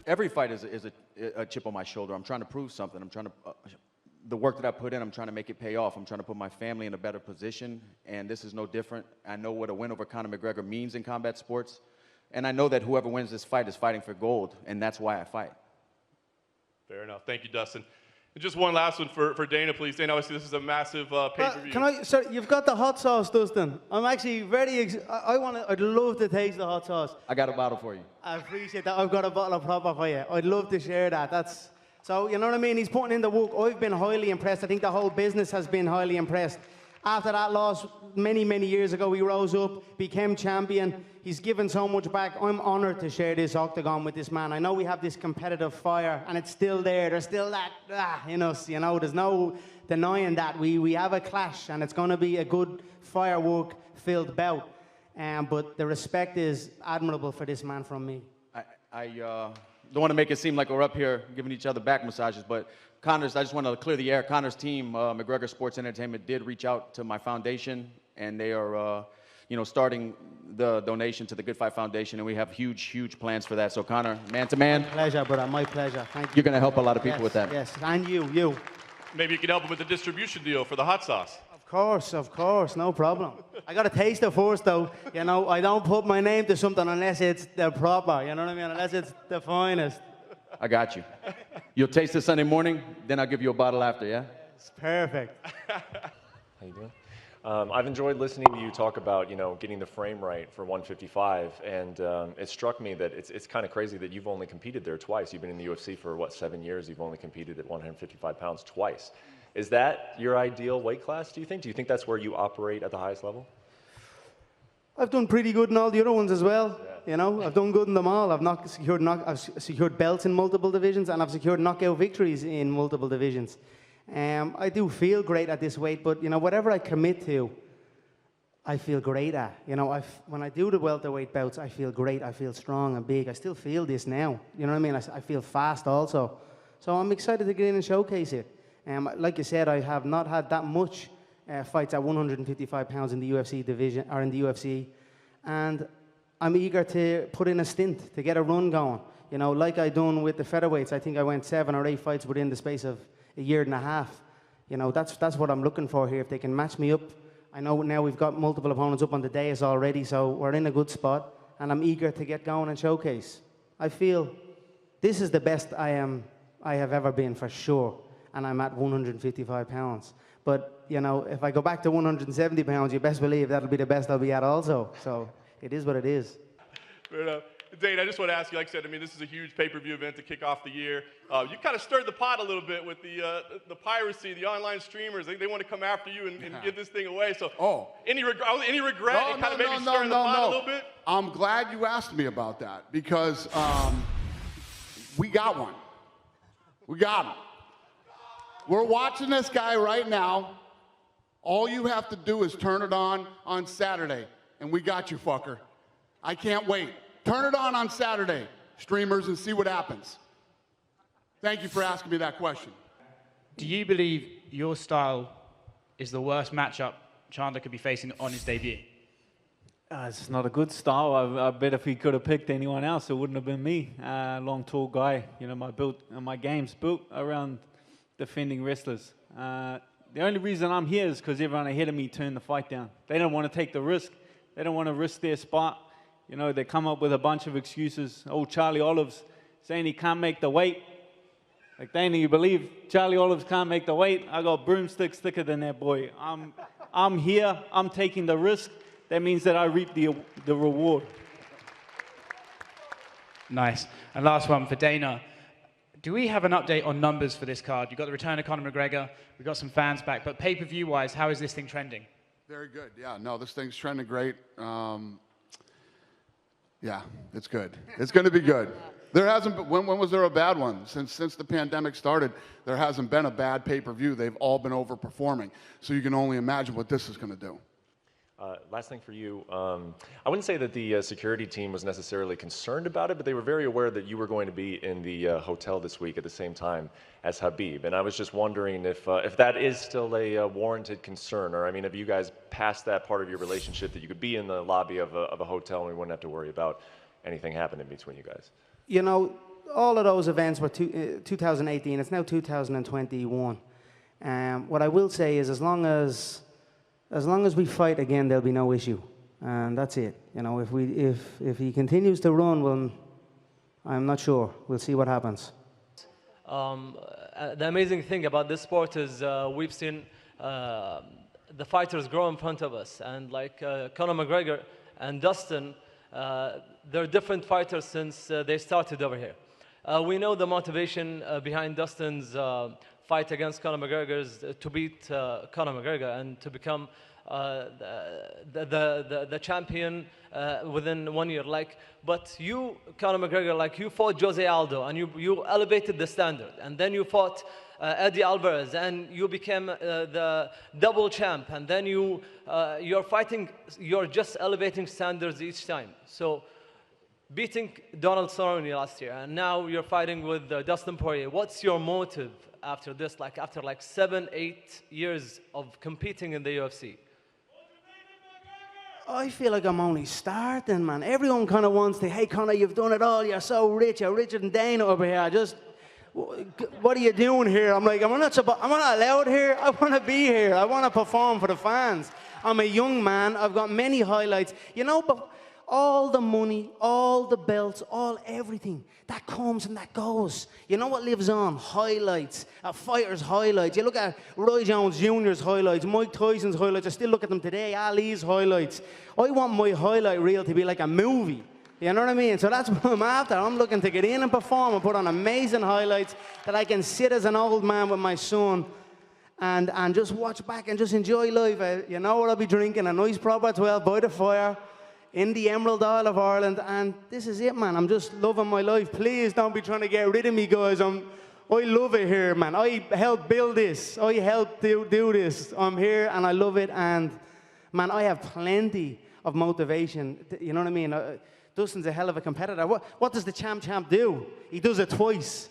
every fight is a chip on my shoulder. I'm trying to prove something. I'm trying to, the work that I put in, I'm trying to make it pay off. I'm trying to put my family in a better position, and this is no different. I know what a win over Conor McGregor means in combat sports, and I know that whoever wins this fight is fighting for gold, and that's why I fight. Fair enough. Thank you, Dustin. And just one last one for Dana, please. Dana, obviously this is a massive pay-per-view. Sir, you've got the hot sauce, Dustin. I'm actually I'd love to taste the hot sauce. I got a bottle for you. I appreciate that. I've got a bottle of proper for you. I'd love to share that. So, you know what I mean? He's putting in the work. I've been highly impressed. I think the whole business has been highly impressed. After that loss many, many years ago, he rose up, became champion. He's given so much back. I'm honored to share this octagon with this man. I know we have this competitive fire, and it's still there. There's still that in us, you know. There's no denying that. We have a clash, and it's going to be a good firework-filled bout. But the respect is admirable for this man from me. I don't want to make it seem like we're up here giving each other back massages, but Conor's, I just want to clear the air. Conor's team, McGregor Sports Entertainment, did reach out to my foundation, and they are, starting the donation to the Good Fight Foundation, and we have huge, huge plans for that. So, Conor, man to man. My pleasure, brother. My pleasure. Thank you. You're going to help a lot of people with that. Yes, and you. Maybe you can help him with the distribution deal for the hot sauce. Of course, no problem. I got to taste it first, though. You know, I don't put my name to something unless it's the proper, you know what I mean? Unless it's the finest. I got you. You'll taste it Sunday morning, then I'll give you a bottle after, yeah? It's perfect. How you doing? I've enjoyed listening to you talk about, getting the frame right for 155, and it struck me that it's kind of crazy that you've only competed there twice. You've been in the UFC for, 7 years? You've only competed at 155 pounds twice. Is that your ideal weight class, do you think? Do you think that's where you operate at the highest level? I've done pretty good in all the other ones as well. Yeah. You know, I've done good in them all. I've secured belts in multiple divisions, and I've secured knockout victories in multiple divisions. I do feel great at this weight, but whatever I commit to, I feel great at. When I do the welterweight bouts, I feel great. I feel strong and big. I still feel this now. You know what I mean? I feel fast also. So I'm excited to get in and showcase it. Like you said, I have not had that much fights at 155 pounds in the UFC division, or in the UFC, and I'm eager to put in a stint to get a run going. Like I done with the featherweights. I think I went 7 or 8 fights within the space of a year and a half. That's what I'm looking for here. If they can match me up, I know now we've got multiple opponents up on the dais already, so we're in a good spot, and I'm eager to get going and showcase. I feel this is the best I have ever been for sure, and I'm at 155 pounds. But, if I go back to 170 pounds, you best believe that'll be the best I'll be at also. So it is what it is. Fair enough. Dane, I just want to ask you, like I said, this is a huge pay-per-view event to kick off the year. You kind of stirred the pot a little bit with the piracy, the online streamers. They want to come after you and give this thing away. So, any regret in kind of maybe stirring the pot a little bit? I'm glad you asked me about that, because we got one. We got him. We're watching this guy right now. All you have to do is turn it on Saturday, and we got you, fucker. I can't wait. Turn it on Saturday, streamers, and see what happens. Thank you for asking me that question. Do you believe your style is the worst matchup Chandler could be facing on his debut? It's not a good style. I bet if he could have picked anyone else, it wouldn't have been me. Long, tall guy. My game's built around defending wrestlers. The only reason I'm here is because everyone ahead of me turned the fight down. They don't want to take the risk. They don't want to risk their spot. They come up with a bunch of excuses. Old Charlie Olives saying he can't make the weight. Like, Dana, you believe Charlie Olives can't make the weight? I got broomsticks thicker than that boy. I'm here. I'm taking the risk. That means that I reap the reward. Nice. And last one for Dana. Do we have an update on numbers for this card? You've got the return of Conor McGregor. We've got some fans back. But pay-per-view-wise, how is this thing trending? Very good. Yeah, no, this thing's trending great. Yeah, it's good. It's going to be good. There hasn't been, when was there a bad one? Since the pandemic started, there hasn't been a bad pay-per-view. They've all been overperforming. So you can only imagine what this is going to do. Last thing for you, I wouldn't say that the security team was necessarily concerned about it, but they were very aware that you were going to be in the hotel this week at the same time as Habib. And I was just wondering if that is still a warranted concern, or have you guys passed that part of your relationship that you could be in the lobby of a hotel and we wouldn't have to worry about anything happening between you guys? all of those events were 2018. It's now 2021. What I will say is, as long as we fight again, there'll be no issue, and that's it. You know, if he continues to run, well, I'm not sure. We'll see what happens. The amazing thing about this sport is we've seen the fighters grow in front of us, and like Conor McGregor and Dustin, they're different fighters since they started over here. We know the motivation behind Dustin's fight against Conor McGregor is to beat Conor McGregor and to become the champion within 1 year. But you, Conor McGregor, you fought Jose Aldo and you elevated the standard, and then you fought Eddie Alvarez and you became the double champ, and then you're fighting, you're just elevating standards each time. So beating Donald Cerrone last year, and now you're fighting with Dustin Poirier. What's your motive after this, after 7-8 years of competing in the UFC? I feel like I'm only starting, man. Everyone kind of wants to, hey, Conor, you've done it all. You're so rich. You're richer than Dana over here. What are you doing here? I'm like, am I not allowed here? I want to be here. I want to perform for the fans. I'm a young man. I've got many highlights. You know, but all the money, all the belts, everything, that comes and that goes. You know what lives on? Highlights, a fighter's highlights. You look at Roy Jones Jr.'s highlights, Mike Tyson's highlights. I still look at them today, Ali's highlights. I want my highlight reel to be like a movie. You know what I mean? So that's what I'm after. I'm looking to get in and perform and put on amazing highlights that I can sit as an old man with my son and just watch back and just enjoy life. You know what I'll be drinking? A nice proper 12 by the fire in the Emerald Isle of Ireland, and this is it, man. I'm just loving my life. Please don't be trying to get rid of me, guys. I love it here, man. I helped build this. I helped do this. I'm here, and I love it, and, man, I have plenty of motivation. You know what I mean? Dustin's a hell of a competitor. What does the champ do? He does it twice.